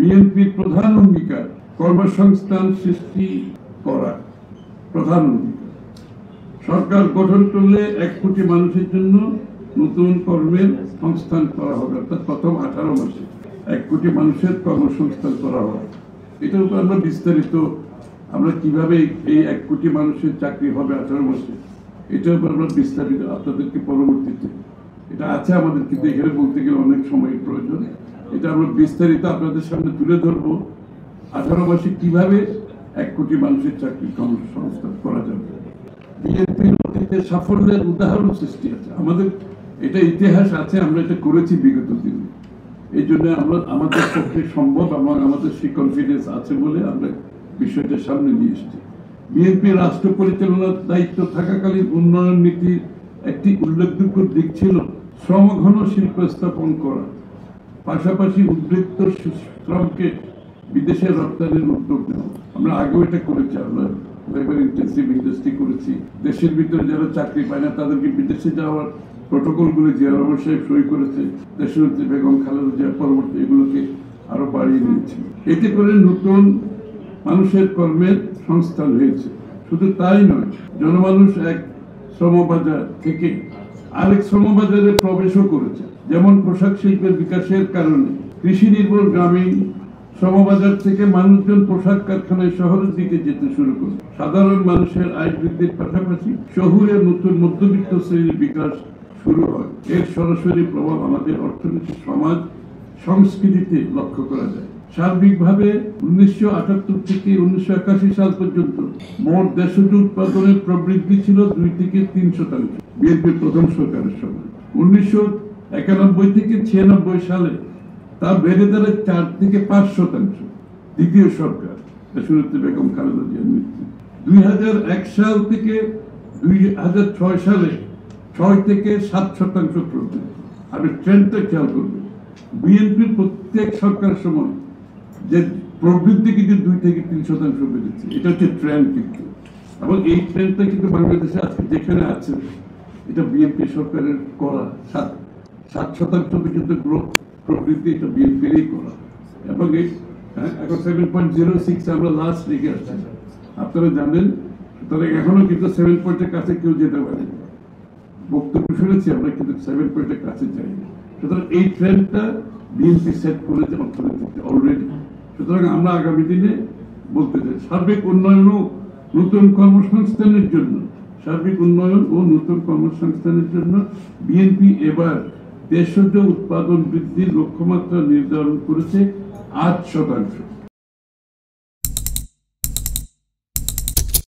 বিএনপির প্রধান অঙ্গীকার কর্মসংস্থান সৃষ্টি করা। প্রধান অঙ্গীকার সরকার গঠন করলে 1 কোটি মানুষের জন্য নতুন কর্মের সংস্থান করা হবে, অর্থাৎ প্রথম 18 মাসে 1 কোটি মানুষের কর্মসংস্থান করা হবে। এটার উপর আমরা বিস্তারিত আমরা কিভাবে এই 1 কোটি মানুষের চাকরি হবে 18 মাসে, এটার উপর আমরা বিস্তারিত আপনাদেরকে পরবর্তীতে, এটা আছে আমাদের, কিন্তু এখানে বলতে গেলে অনেক সময়ের প্রয়োজন। এটা আমরা বিস্তারিত আপনাদের সামনে তুলে ধরবো 18 মাসে কিভাবে 1 কোটি মানুষের চাকরি কর্মসংস্থান করা যাবে। বিএনপির অতীতে সাফল্যের উদাহরণ সৃষ্টি আছে, আমাদের এটা ইতিহাস আছে, আমরা এটা করেছি বিগত দিনে। এই জন্য আমরা আমাদের পক্ষে সম্ভব এবং আমাদের সেই কনফিডেন্স আছে বলে আমরা বিষয়টা সামনে নিয়ে এসেছি। বিএনপি রাষ্ট্র পরিচালনার দায়িত্ব থাকাকালীন উন্নয়ন নীতির একটি উল্লেখযোগ্য দিক ছিল শ্রমঘন শিল্প স্থাপন করা, পাশাপাশি উদ্বৃত্ত শ্রমকে বিদেশে রপ্তানির উদ্যোগ নেওয়া। আমরা আগেও এটা করেছি, আমরা লেবার ইন্টেন্সিভ ইন্ডাস্ট্রি করেছি। দেশের ভিতরে যারা চাকরি পায় না তাদেরকে বিদেশে যাওয়ার প্রটোকলগুলো জিয়া রহমান সাহেব সই করেছে, দেশনেত্রী বেগম খালেদা জিয়া পরবর্তী এগুলোকে আরো বাড়িয়ে নিয়েছে। এতে করে নতুন মানুষের কর্মের সংস্থান হয়েছে। শুধু তাই নয়, জনমানুষ এক শ্রমবাজার থেকে আরেক শ্রমবাজারে প্রবেশও করেছে। যেমন পোশাক শিল্পের বিকাশের কারণে কৃষি নির্ভর গ্রামীণ শ্রমবাজার থেকে মানুষজন পোশাক কারখানায় শহরের দিকে যেতে শুরু করে। সাধারণ মানুষের আয় বৃদ্ধির পাশাপাশি শহুরে নতুন মধ্যবিত্ত শ্রেণীর বিকাশ শুরু হয়। এর সরাসরি প্রভাব আমাদের অর্থনীতি, সমাজ, সংস্কৃতিতে লক্ষ্য করা যায়। সার্বিকভাবে 1978 থেকে 1981 সাল পর্যন্ত মোট দেশজ উৎপাদনের প্রবৃদ্ধি ছিল 2 থেকে 3%। বিএনপির প্রথম সরকারের সময় 1991 থেকে 96 সালে তা বেড়ে দাঁড়ায় 4 থেকে 5%। দ্বিতীয় সরকার দেশনেত্রী বেগম খালেদা জিয়ার মৃত্যু 2001 সাল থেকে 2006 সালে 6 থেকে 7% প্রবৃদ্ধি। আমি ট্রেন্ডটা খেয়াল করবেন, বিএনপির প্রত্যেক সরকারের সময় যে প্রবৃদ্ধি কিন্তু 2 থেকে 3% বেড়েছে, এটা হচ্ছে ট্রেন্ড কিন্তু। এবং এই ট্রেন্ডটা কিন্তু বাংলাদেশে আজকে যেখানে আছে এটা বিএনপি সরকারের করা 7% পর্যন্ত গ্রোথ প্রবৃদ্ধি, এটা বিএনপিরই করা। এবং এই এখন 7.06 আমরা লাস্ট রেখে আসছি, আপনারা জানেন। সুতরাং এখনো কিন্তু 7 পয়েন্টের কাছে কেউ যেতে পারে। বক্তব্য শুনেছি আমরা, কিন্তু 7 পয়েন্টের কাছে যাইনি। সুতরাং এই ট্রেন্ডটা বিএনপি সেট করেছে অর্থনীতিতে অলরেডি। সুতরাং আমরা আগামী দিনে বলতে চাই সার্বিক উন্নয়ন ও নতুন কর্মসংস্থানের জন্য, সার্বিক উন্নয়ন ও নতুন কর্মসংস্থানের জন্য বিএনপি এবার দেশজ উৎপাদন বৃদ্ধির লক্ষ্যমাত্রা নির্ধারণ করেছে 8%।